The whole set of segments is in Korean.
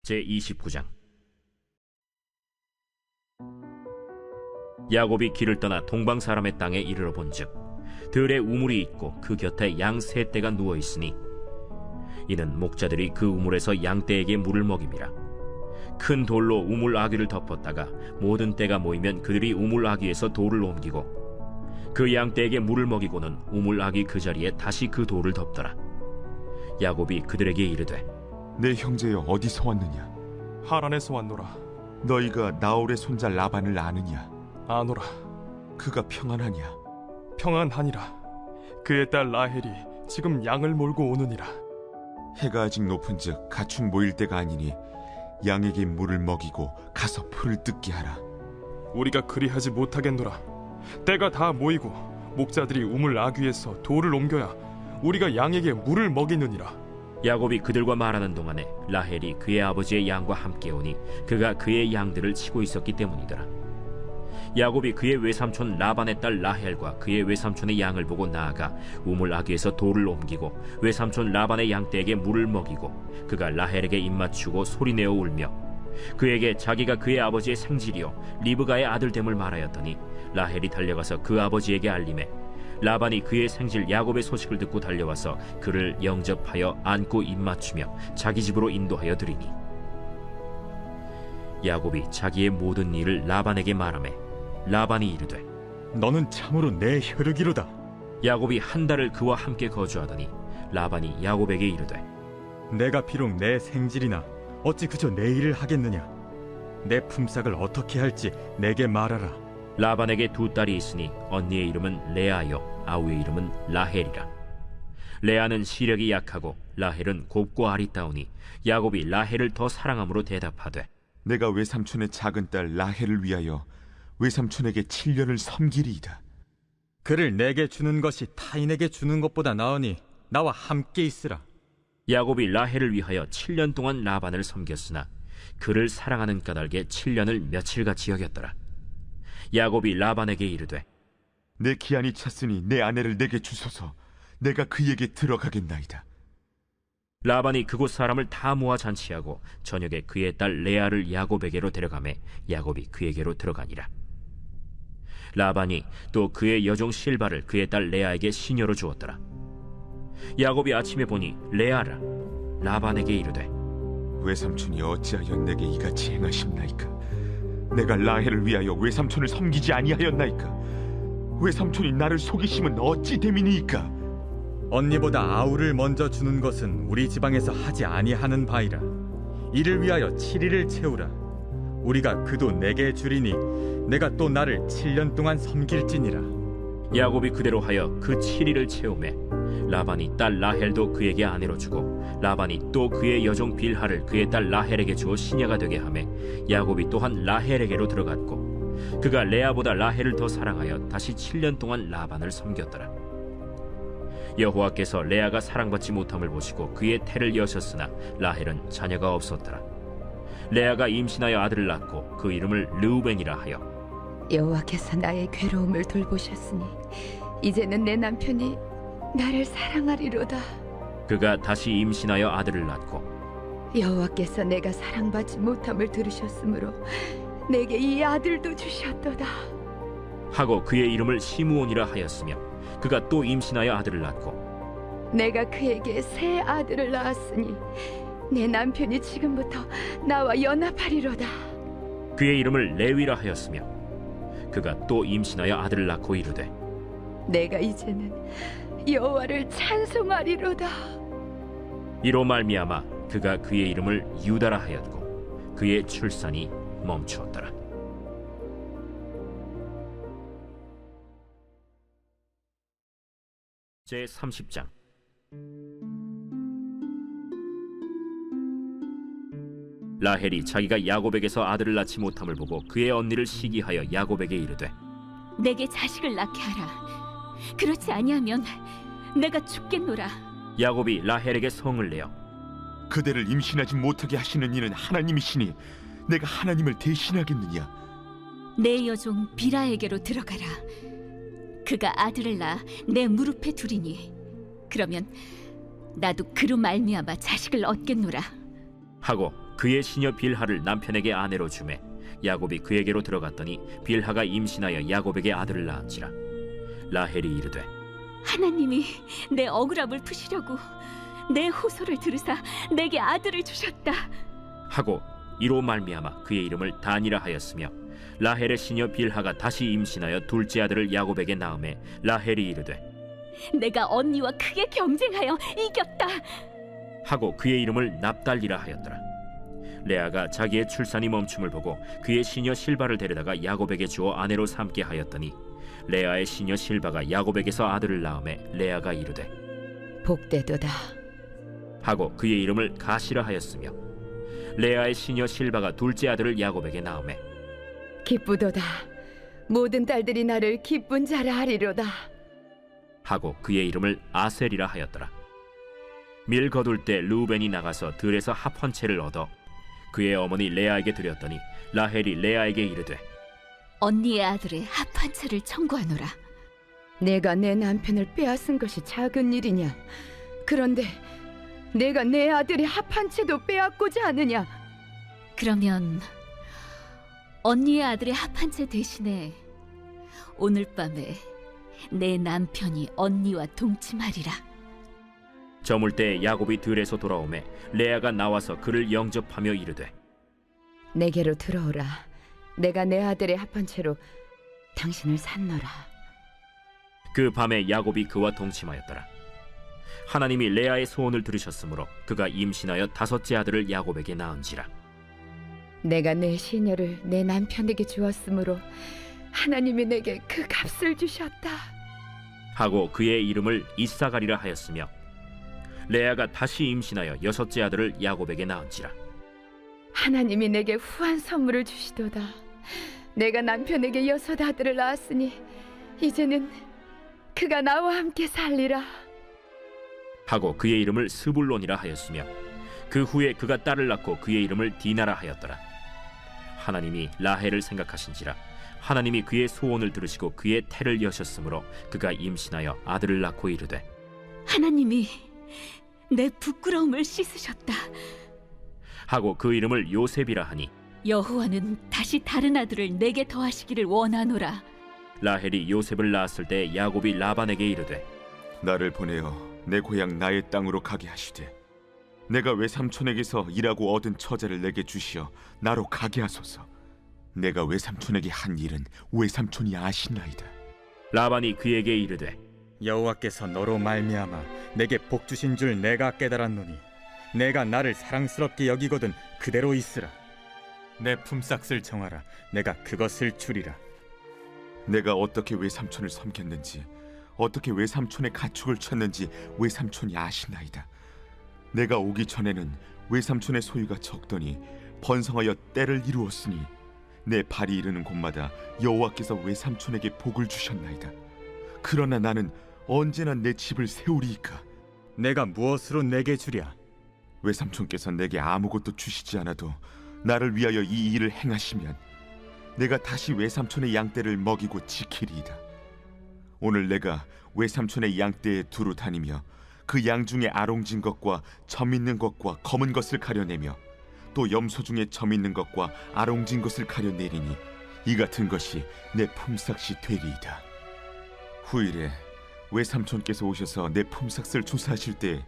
제29장. 야곱이 길을 떠나 동방 사람의 땅에 이르러 본즉 들에 우물이 있고 그 곁에 양 세 떼가 누워 있으니 이는 목자들이 그 우물에서 양떼에게 물을 먹임이라. 큰 돌로 우물 아귀를 덮었다가 모든 떼가 모이면 그들이 우물 아귀에서 돌을 옮기고 그 양떼에게 물을 먹이고는 우물 아귀 그 자리에 다시 그 돌을 덮더라. 야곱이 그들에게 이르되 내 형제여 어디서 왔느냐? 하란에서 왔노라. 너희가 나홀의 손자 라반을 아느냐? 아노라. 그가 평안하냐? 평안하니라. 그의 딸 라헬이 지금 양을 몰고 오느니라. 해가 아직 높은즉 가축 모일 때가 아니니 양에게 물을 먹이고 가서 풀을 뜯게 하라. 우리가 그리하지 못하겠노라. 때가 다 모이고 목자들이 우물 아귀에서 돌을 옮겨야 우리가 양에게 물을 먹이느니라. 야곱이 그들과 말하는 동안에 라헬이 그의 아버지의 양과 함께 오니 그가 그의 양들을 치고 있었기 때문이더라. 야곱이 그의 외삼촌 라반의 딸 라헬과 그의 외삼촌의 양을 보고 나아가 우물 아귀에서 돌을 옮기고 외삼촌 라반의 양떼에게 물을 먹이고 그가 라헬에게 입맞추고 소리내어 울며 그에게 자기가 그의 아버지의 생질이요 리브가의 아들됨을 말하였더니 라헬이 달려가서 그 아버지에게 알림해 라반이 그의 생질 야곱의 소식을 듣고 달려와서 그를 영접하여 안고 입맞추며 자기 집으로 인도하여 드리니 야곱이 자기의 모든 일을 라반에게 말하매 라반이 이르되 너는 참으로 내 혈육이로다. 야곱이 한 달을 그와 함께 거주하더니 라반이 야곱에게 이르되 내가 비록 내 생질이나 어찌 그저 내 일을 하겠느냐? 내 품삯을 어떻게 할지 내게 말하라. 라반에게 두 딸이 있으니 언니의 이름은 레아요 아우의 이름은 라헬이라. 레아는 시력이 약하고 라헬은 곱고 아리따우니 야곱이 라헬을 더 사랑함으로 대답하되 내가 외삼촌의 작은 딸 라헬을 위하여 외삼촌에게 7년을 섬기리이다. 그를 내게 주는 것이 타인에게 주는 것보다 나으니 나와 함께 있으라. 야곱이 라헬을 위하여 7년 동안 라반을 섬겼으나 그를 사랑하는 까닭에 7년을 며칠같이 여겼더라. 야곱이 라반에게 이르되 내 기한이 찼으니 내 아내를 내게 주소서. 내가 그에게 들어가겠나이다. 라반이 그곳 사람을 다 모아 잔치하고 저녁에 그의 딸 레아를 야곱에게로 데려가매 야곱이 그에게로 들어가니라. 라반이 또 그의 여종 실바를 그의 딸 레아에게 시녀로 주었더라. 야곱이 아침에 보니 레아라. 라반에게 이르되 외삼촌이 어찌하여 내게 이같이 행하십나이까? 내가 라헬을 위하여 외삼촌을 섬기지 아니하였나이까? 외삼촌이 나를 속이심은 어찌 됨이니이까? 언니보다 아우를 먼저 주는 것은 우리 지방에서 하지 아니하는 바이라. 이를 위하여 7일을 채우라. 우리가 그도 내게 주리니 내가 또 나를 7년 동안 섬길지니라. 야곱이 그대로 하여 그 7일을 채우매 라반이 딸 라헬도 그에게 아내로 주고 라반이 또 그의 여종 빌하를 그의 딸 라헬에게 주어 시녀가 되게 하매 야곱이 또한 라헬에게로 들어갔고 그가 레아보다 라헬을 더 사랑하여 다시 7년 동안 라반을 섬겼더라. 여호와께서 레아가 사랑받지 못함을 보시고 그의 태를 여셨으나 라헬은 자녀가 없었더라. 레아가 임신하여 아들을 낳고 그 이름을 르우벤이라 하여 여호와께서 나의 괴로움을 돌보셨으니 이제는 내 남편이 나를 사랑하리로다. 그가 다시 임신하여 아들을 낳고 여호와께서 내가 사랑받지 못함을 들으셨으므로 내게 이 아들도 주셨도다. 하고 그의 이름을 시므온이라 하였으며 그가 또 임신하여 아들을 낳고 내가 그에게 새 아들을 낳았으니 내 남편이 지금부터 나와 연합하리로다. 그의 이름을 레위라 하였으며 그가 또 임신하여 아들을 낳고 이르되 내가 이제는 여호와를 찬송하리로다. 이로 말미암아 그가 그의 이름을 유다라 하였고 그의 출산이 멈추었더라. 제30장. 라헬이 자기가 야곱에게서 아들을 낳지 못함을 보고 그의 언니를 시기하여 야곱에게 이르되 내게 자식을 낳게 하라. 그렇지 아니하면 내가 죽겠노라. 야곱이 라헬에게 성을 내어 그대를 임신하지 못하게 하시는 이는 하나님이시니 내가 하나님을 대신하겠느냐? 내 여종 비라에게로 들어가라. 그가 아들을 낳아 내 무릎에 두리니 그러면 나도 그로 말미암아 자식을 얻겠노라. 하고 그의 시녀 빌하를 남편에게 아내로 주매 야곱이 그에게로 들어갔더니 빌하가 임신하여 야곱에게 아들을 낳은지라. 라헬이 이르되 하나님이 내 억울함을 푸시려고 내 호소를 들으사 내게 아들을 주셨다. 하고 이로 말미암아 그의 이름을 단이라 하였으며 라헬의 시녀 빌하가 다시 임신하여 둘째 아들을 야곱에게 낳음에 라헬이 이르되 내가 언니와 크게 경쟁하여 이겼다. 하고 그의 이름을 납달리라 하였더라. 레아가 자기의 출산이 멈춤을 보고 그의 시녀 실바를 데려다가 야곱에게 주어 아내로 삼게 하였더니 레아의 시녀 실바가 야곱에게서 아들을 낳음에 레아가 이르되 복되도다. 하고 그의 이름을 가시라 하였으며 레아의 시녀 실바가 둘째 아들을 야곱에게 낳음에 기쁘도다. 모든 딸들이 나를 기쁜 자라 하리로다. 하고 그의 이름을 아셀이라 하였더라. 밀 거둘 때 르우벤이 나가서 들에서 합 한 채를 얻어 그의 어머니 레아에게 드렸더니 라헬이 레아에게 이르되 언니의 아들의 합 한 채를 청구하노라. 내가 내 남편을 빼앗은 것이 작은 일이냐? 그런데 내가 내 아들의 합 한 채도 빼앗고자 하느냐? 그러면 언니의 아들의 합 한 채 대신에 오늘 밤에 내 남편이 언니와 동침하리라. 저물 때 야곱이 들에서 돌아오매 레아가 나와서 그를 영접하며 이르되 내게로 들어오라. 내가 내 아들의 합 한 채로 당신을 산노라. 그 밤에 야곱이 그와 동침하였더라. 하나님이 레아의 소원을 들으셨으므로 그가 임신하여 다섯째 아들을 야곱에게 낳은지라. 내가 내 시녀를 내 남편에게 주었으므로 하나님이 내게 그 값을 주셨다. 하고 그의 이름을 이사가리라 하였으며 레아가 다시 임신하여 여섯째 아들을 야곱에게 낳은지라. 하나님이 내게 후한 선물을 주시도다. 내가 남편에게 여섯 아들을 낳았으니 이제는 그가 나와 함께 살리라. 하고 그의 이름을 스불론이라 하였으며 그 후에 그가 딸을 낳고 그의 이름을 디나라 하였더라. 하나님이 라헬을 생각하신지라 하나님이 그의 소원을 들으시고 그의 태를 여셨으므로 그가 임신하여 아들을 낳고 이르되 하나님이 내 부끄러움을 씻으셨다. 하고 그 이름을 요셉이라 하니 여호와는 다시 다른 아들을 내게 더하시기를 원하노라. 라헬이 요셉을 낳았을 때 야곱이 라반에게 이르되 나를 보내어 내 고향 나의 땅으로 가게 하시되 내가 외삼촌에게서 일하고 얻은 처자를 내게 주시어 나로 가게 하소서. 내가 외삼촌에게 한 일은 외삼촌이 아시나이다. 라반이 그에게 이르되 여호와께서 너로 말미암아 내게 복 주신 줄 내가 깨달았노니 내가 나를 사랑스럽게 여기거든 그대로 있으라. 내 품삯을 정하라. 내가 그것을 주리라. 내가 어떻게 외삼촌을 섬겼는지 어떻게 외삼촌의 가축을 쳤는지 외삼촌이 아시나이다. 내가 오기 전에는 외삼촌의 소유가 적더니 번성하여 때를 이루었으니 내 발이 이르는 곳마다 여호와께서 외삼촌에게 복을 주셨나이다. 그러나 나는 언제나 내 집을 세우리이까. 내가 무엇으로 내게 주랴? 외삼촌께서 내게 아무것도 주시지 않아도 나를 위하여 이 일을 행하시면 내가 다시 외삼촌의 양떼를 먹이고 지키리이다. 오늘 내가 외삼촌의 양떼에 두루 다니며 그 양 중에 아롱진 것과 점 있는 것과 검은 것을 가려내며 또 염소 중에 점 있는 것과 아롱진 것을 가려내리니 이 같은 것이 내 품삯이 되리이다. 후일에 외삼촌께서 오셔서 내 품삯을 조사하실 때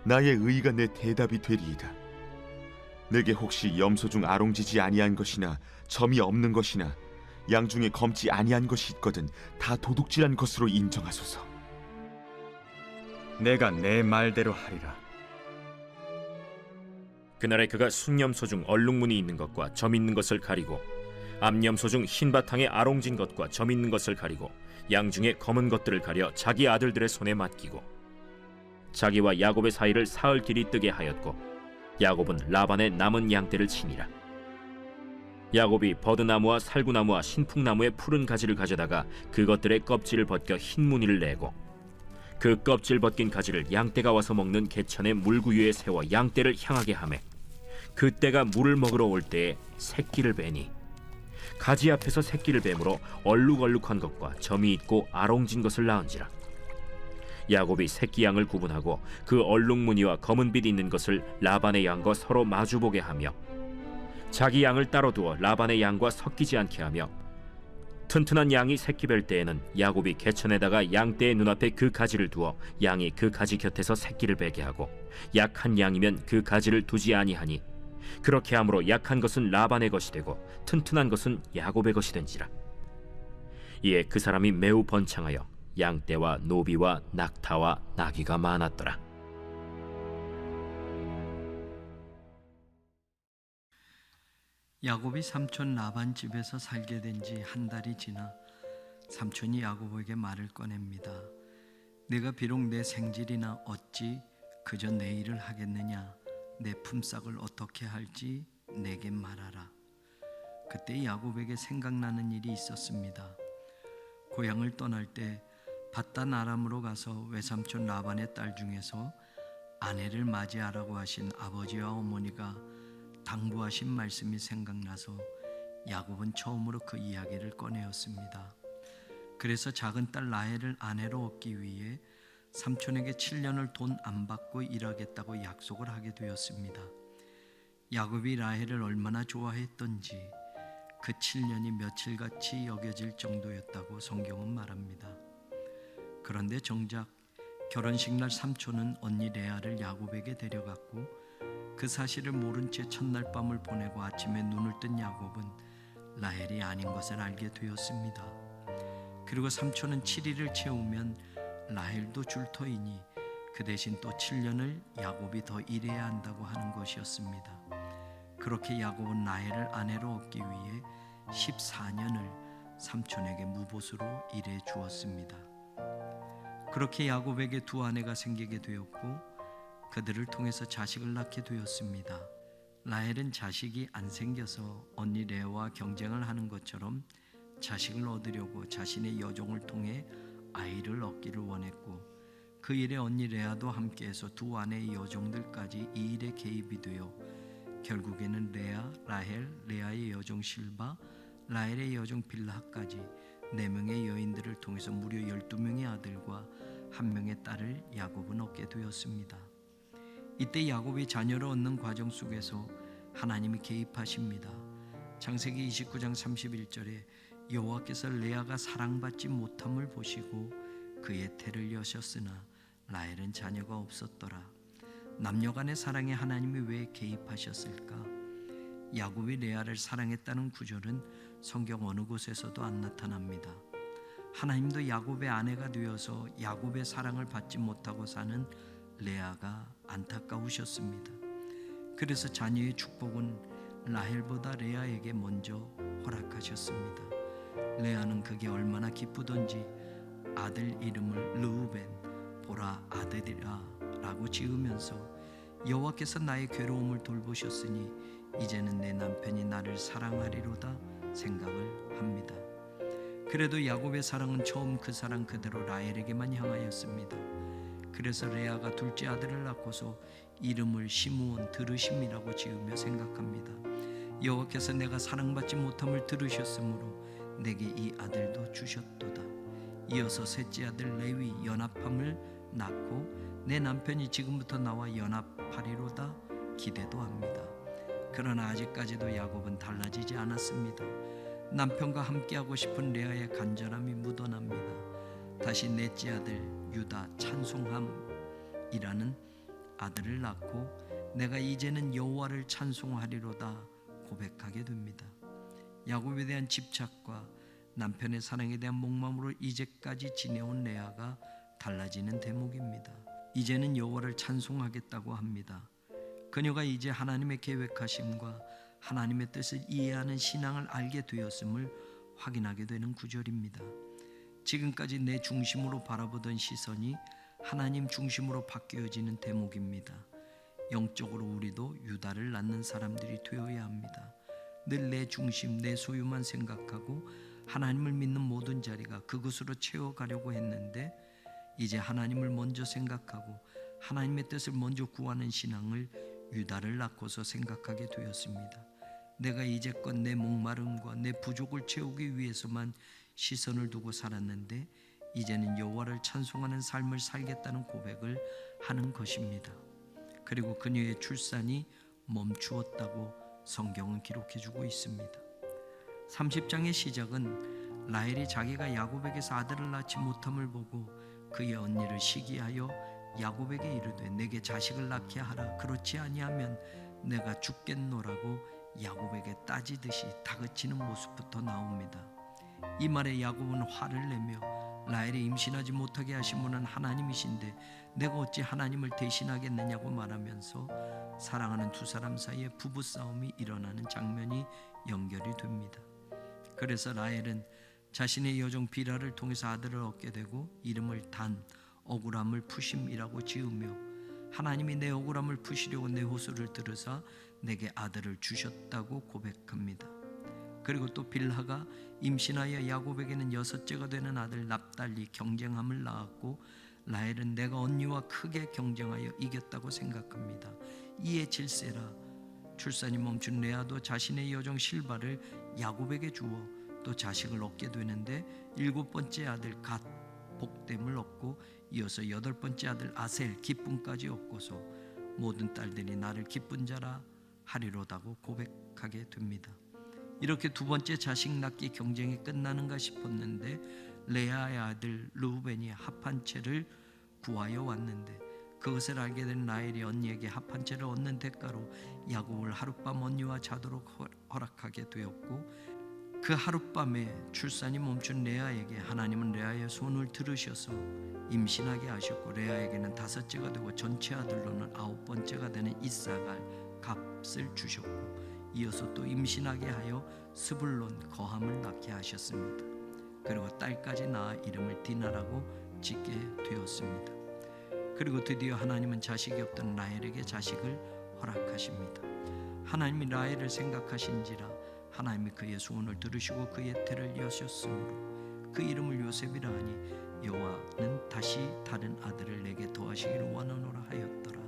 나의 의의가 내 대답이 되리이다. 내게 혹시 염소 중 아롱지지 아니한 것이나 점이 없는 것이나 양 중에 검지 아니한 것이 있거든 다 도둑질한 것으로 인정하소서. 내가 내 말대로 하리라. 그날에 그가 순염소 중 얼룩무늬 있는 것과 점 있는 것을 가리고 암염소 중 흰 바탕에 아롱진 것과 점 있는 것을 가리고 양 중에 검은 것들을 가려 자기 아들들의 손에 맡기고 자기와 야곱의 사이를 사흘 길이 뜨게 하였고 야곱은 라반의 남은 양떼를 치니라. 야곱이 버드나무와 살구나무와 신풍나무의 푸른 가지를 가져다가 그것들의 껍질을 벗겨 흰 무늬를 내고 그 껍질 벗긴 가지를 양떼가 와서 먹는 개천의 물구유에 세워 양떼를 향하게 하매 그때가 물을 먹으러 올 때에 새끼를 베니 가지 앞에서 새끼를 뱀으로 얼룩얼룩한 것과 점이 있고 아롱진 것을 낳은지라. 야곱이 새끼 양을 구분하고 그 얼룩무늬와 검은빛 있는 것을 라반의 양과 서로 마주보게 하며 자기 양을 따로 두어 라반의 양과 섞이지 않게 하며 튼튼한 양이 새끼 뵐 때에는 야곱이 개천에다가 양떼의 눈앞에 그 가지를 두어 양이 그 가지 곁에서 새끼를 베게 하고 약한 양이면 그 가지를 두지 아니하니 그렇게 함으로 약한 것은 라반의 것이 되고 튼튼한 것은 야곱의 것이 된지라. 이에 그 사람이 매우 번창하여 양떼와 노비와 낙타와 나귀가 많았더라. 야곱이 삼촌 라반 집에서 살게 된 지 한 달이 지나 삼촌이 야곱에게 말을 꺼냅니다. 내가 비록 내 생질이나 어찌 그저 내 일을 하겠느냐. 내 품삯을 어떻게 할지 내게 말하라. 그때 야곱에게 생각나는 일이 있었습니다. 고향을 떠날 때 밧단 아람으로 가서 외삼촌 라반의 딸 중에서 아내를 맞이하라고 하신 아버지와 어머니가 당부하신 말씀이 생각나서 야곱은 처음으로 그 이야기를 꺼내었습니다. 그래서 작은 딸 라헬을 아내로 얻기 위해 삼촌에게 7년을 돈 안 받고 일하겠다고 약속을 하게 되었습니다. 야곱이 라헬을 얼마나 좋아했던지 그 7년이 며칠같이 여겨질 정도였다고 성경은 말합니다. 그런데 정작 결혼식 날 삼촌은 언니 레아를 야곱에게 데려갔고 그 사실을 모른 채 첫날 밤을 보내고 아침에 눈을 뜬 야곱은 라헬이 아닌 것을 알게 되었습니다. 그리고 삼촌은 7일을 채우면 라헬도 줄 터이니 그 대신 또 7년을 야곱이 더 일해야 한다고 하는 것이었습니다. 그렇게 야곱은 라헬을 아내로 얻기 위해 14년을 삼촌에게 무보수로 일해 주었습니다. 그렇게 야곱에게 두 아내가 생기게 되었고 그들을 통해서 자식을 낳게 되었습니다. 라헬은 자식이 안 생겨서 언니 레아와 경쟁을 하는 것처럼 자식을 얻으려고 자신의 여종을 통해 아이를 얻기를 원했고 그 일에 언니 레아도 함께해서 두 아내의 여종들까지 이 일에 개입이 되어 결국에는 레아, 라헬, 레아의 여종 실바, 라헬의 여종 빌하까지 4명의 여인들을 통해서 무려 12명의 아들과 1명의 딸을 야곱은 얻게 되었습니다. 이때 야곱이 자녀를 얻는 과정 속에서 하나님이 개입하십니다. 창세기 29장 31절에 여호와께서 레아가 사랑받지 못함을 보시고 그의 태를 여셨으나 라헬은 자녀가 없었더라. 남녀간의 사랑에 하나님이 왜 개입하셨을까? 야곱이 레아를 사랑했다는 구절은 성경 어느 곳에서도 안 나타납니다. 하나님도 야곱의 아내가 되어서 야곱의 사랑을 받지 못하고 사는 레아가 안타까우셨습니다. 그래서 자녀의 축복은 라헬보다 레아에게 먼저 허락하셨습니다. 레아는 그게 얼마나 기쁘던지 아들 이름을 르우벤, 보라 아들이라 라고 지으면서 여호와께서 나의 괴로움을 돌보셨으니 이제는 내 남편이 나를 사랑하리로다 생각을 합니다. 그래도 야곱의 사랑은 처음 그 사랑 그대로 라헬에게만 향하였습니다. 그래서 레아가 둘째 아들을 낳고서 이름을 시므온 들으심이라고 지으며 생각합니다. 여호와께서 내가 사랑받지 못함을 들으셨으므로 내게 이 아들도 주셨도다. 이어서 셋째 아들 레위 연합함을 낳고 내 남편이 지금부터 나와 연합하리로다 기대도 합니다. 그러나 아직까지도 야곱은 달라지지 않았습니다. 남편과 함께하고 싶은 레아의 간절함이 묻어납니다. 다시 넷째 아들 유다 찬송함이라는 아들을 낳고 내가 이제는 여호와를 찬송하리로다 고백하게 됩니다. 야곱에 대한 집착과 남편의 사랑에 대한 목마음으로 이제까지 지내온 레아가 달라지는 대목입니다. 이제는 여호와를 찬송하겠다고 합니다. 그녀가 이제 하나님의 계획하심과 하나님의 뜻을 이해하는 신앙을 알게 되었음을 확인하게 되는 구절입니다. 지금까지 내 중심으로 바라보던 시선이 하나님 중심으로 바뀌어지는 대목입니다. 영적으로 우리도 유다를 낳는 사람들이 되어야 합니다. 늘 내 중심, 내 소유만 생각하고 하나님을 믿는 모든 자리가 그것으로 채워가려고 했는데 이제 하나님을 먼저 생각하고 하나님의 뜻을 먼저 구하는 신앙을 유다를 낳고서 생각하게 되었습니다. 내가 이제껏 내 목마름과 내 부족을 채우기 위해서만 시선을 두고 살았는데 이제는 여호와를 찬송하는 삶을 살겠다는 고백을 하는 것입니다. 그리고 그녀의 출산이 멈추었다고 성경은 기록해 주고 있습니다. 30장의 시작은 라헬이 자기가 야곱에게서 아들을 낳지 못함을 보고 그의 언니를 시기하여 야곱에게 이르되 내게 자식을 낳게 하라, 그렇지 아니하면 내가 죽겠노라고 야곱에게 따지듯이 다그치는 모습부터 나옵니다. 이 말에 야곱은 화를 내며 라헬이 임신하지 못하게 하신 분은 하나님이신데 내가 어찌 하나님을 대신하겠느냐고 말하면서 사랑하는 두 사람 사이에 부부싸움이 일어나는 장면이 연결이 됩니다. 그래서 라헬은 자신의 여종 비라를 통해서 아들을 얻게 되고 이름을 단, 억울함을 푸심이라고 지으며 하나님이 내 억울함을 푸시려고 내 호소를 들으사 내게 아들을 주셨다고 고백합니다. 그리고 또 빌하가 임신하여 야곱에게는 6째가 되는 아들 납달리 경쟁함을 낳았고 라헬은 내가 언니와 크게 경쟁하여 이겼다고 생각합니다. 이에 질세라 출산이 멈춘 레아도 자신의 여종 실바를 야곱에게 주어 또 자식을 얻게 되는데 7번째 아들 갓 복됨을 얻고 이어서 8번째 아들 아셀 기쁨까지 얻고서 모든 딸들이 나를 기쁜 자라 하리로다고 고백하게 됩니다. 이렇게 두 번째 자식 낳기 경쟁이 끝나는가 싶었는데 레아의 아들 르우벤이 합한 채를 구하여 왔는데 그것을 알게 된 라헬이 언니에게 합한 채를 얻는 대가로 야곱을 하룻밤 언니와 자도록 허락하게 되었고 그 하룻밤에 출산이 멈춘 레아에게 하나님은 레아의 손을 들으셔서 임신하게 하셨고 레아에게는 5째가 되고 전체 아들로는 9번째가 되는 이삭알 값을 주셨고 이어서 또 임신하게 하여 스불론 거함을 낳게 하셨습니다. 그리고 딸까지 낳아 이름을 디나라고 짓게 되었습니다. 그리고 드디어 하나님은 자식이 없던 라헬에게 자식을 허락하십니다. 하나님이 라헬을 생각하신지라 하나님이 그의 소원을 들으시고 그의 태를 여셨으므로 그 이름을 요셉이라 하니 여호와는 다시 다른 아들을 내게 더하시기를 원하노라 하였더라.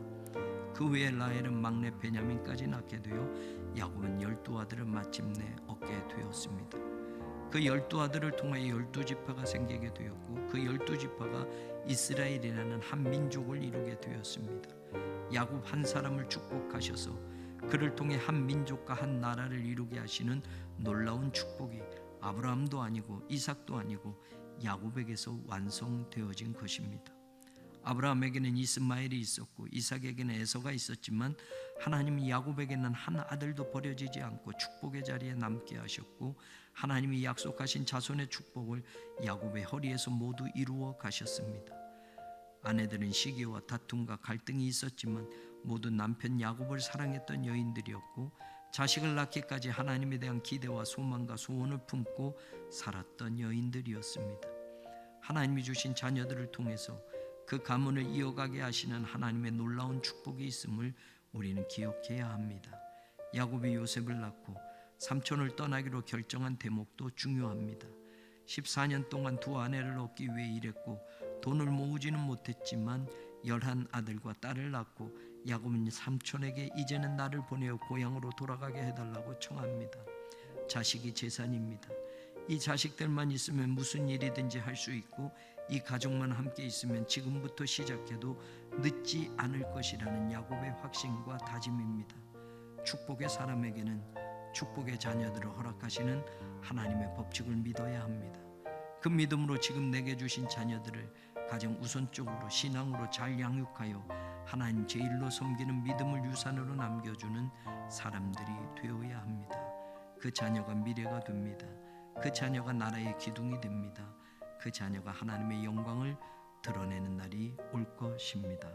그 후에 라헬은 막내 베냐민까지 낳게 되어 야곱은 12아들을 마침내 얻게 되었습니다. 그 12아들을 통하여 12지파가 생기게 되었고 그 12지파가 이스라엘이라는 한 민족을 이루게 되었습니다. 야곱 한 사람을 축복하셔서 그를 통해 한 민족과 한 나라를 이루게 하시는 놀라운 축복이 아브라함도 아니고 이삭도 아니고 야곱에게서 완성되어진 것입니다. 아브라함에게는 이스마엘이 있었고 이삭에게는 에서가 있었지만 하나님이 야곱에게는 한 아들도 버려지지 않고 축복의 자리에 남게 하셨고 하나님이 약속하신 자손의 축복을 야곱의 허리에서 모두 이루어 가셨습니다. 아내들은 시기와 다툼과 갈등이 있었지만 모두 남편 야곱을 사랑했던 여인들이었고 자식을 낳기까지 하나님에 대한 기대와 소망과 소원을 품고 살았던 여인들이었습니다. 하나님이 주신 자녀들을 통해서 그 가문을 이어가게 하시는 하나님의 놀라운 축복이 있음을 우리는 기억해야 합니다. 야곱이 요셉을 낳고 삼촌을 떠나기로 결정한 대목도 중요합니다. 14년 동안 두 아내를 얻기 위해 일했고 돈을 모으지는 못했지만 11아들과 딸을 낳고 야곱은 삼촌에게 이제는 나를 보내어 고향으로 돌아가게 해달라고 청합니다. 자식이 재산입니다. 이 자식들만 있으면 무슨 일이든지 할 수 있고 이 가족만 함께 있으면 지금부터 시작해도 늦지 않을 것이라는 야곱의 확신과 다짐입니다. 축복의 사람에게는 축복의 자녀들을 허락하시는 하나님의 법칙을 믿어야 합니다. 그 믿음으로 지금 내게 주신 자녀들을 가장 우선적으로 신앙으로 잘 양육하여 하나님 제일로 섬기는 믿음을 유산으로 남겨주는 사람들이 되어야 합니다. 그 자녀가 미래가 됩니다. 그 자녀가 나라의 기둥이 됩니다. 그 자녀가 하나님의 영광을 드러내는 날이 올 것입니다.